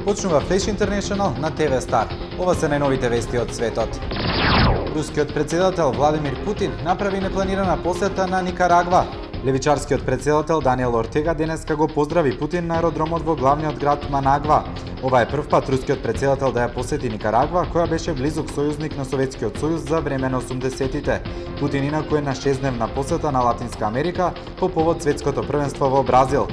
Почнува Флеш Интернешнл на ТВ Стар. Ова се најновите вести од светот. Рускиот председател Владимир Путин направи непланирана посета на Никарагва. Левичарскиот председател Даниел Ортега денеска го поздрави Путин на аеродромот во главниот град Манагва. Ова е прв пат рускиот председател да ја посети Никарагва, која беше близок сојузник на Советскиот сојуз за време на 80-тите. Путин инаку е на 6-дневна посета на Латинска Америка по повод светското првенство во Бразил.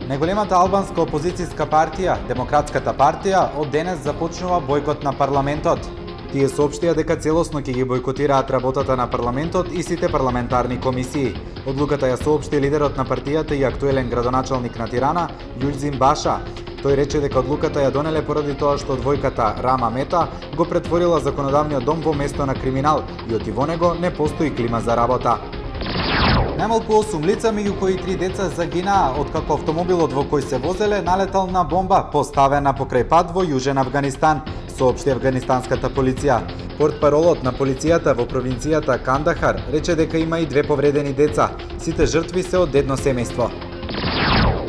Најголемата албанска опозицијска партија, Демократската партија, од денес започнува бојкот на парламентот. Тие соопштија дека целосно ќе ги бојкотираат работата на парламентот и сите парламентарни комисии. Одлуката ја соопшти лидерот на партијата и актуелен градоначалник на Тирана, Љулзим Баша. Тој рече дека одлуката ја донеле поради тоа што двојката Рама Мета го претворила законодавниот дом во место на криминал и оти во него не постои клима за работа. Најмалку 8 лица, меѓу кои 3 деца, загинаа откако автомобилот во кој се возеле налетал на бомба поставена покрај пат во Јужен Авганистан, соопшти афганистанската полиција. Портпаролот на полицијата во провинцијата Кандахар рече дека има и 2 повредени деца. Сите жртви се од едно семејство.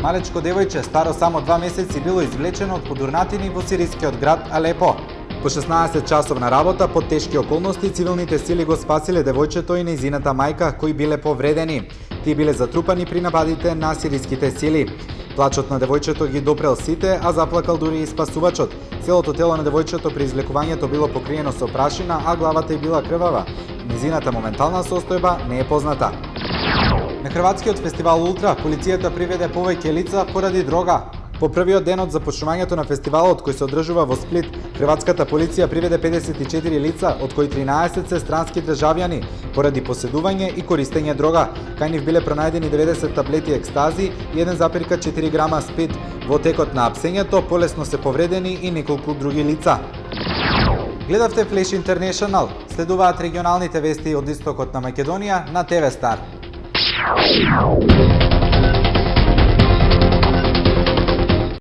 Малечко девојче, старо само 2 месеци, било извлечено од подурнатини во сирискиот град Алепо. По 16 часовна работа под тешки околности цивилните сили го спасиле девојчето и нејзината мајка, кои биле повредени. Тие биле затрупани при нападите на сириските сили. Плачот на девојчето ги допрел сите, а заплакал дури и спасувачот. Целото тело на девојчето при извлекувањето било покриено со прашина, а главата ѝ била крвава. Нејзината моментална состојба не е позната. На хрватскиот фестивал Ултра полицијата приведе повеќе лица поради дрога. По првиот ден од започнувањето на фестивалот кој се одржува во Сплит, хрватската полиција приведе 54 лица, од кои 13 се странски државјани, поради поседување и користење дрога. Кај нив биле пронајдени 90 таблети екстази и 1,4 грама спид. Во текот на апсењето полесно се повредени и неколку други лица. Гледавте Флеш Интернешнл. Следуваат регионалните вести од истокот на Македонија на ТВ Стар.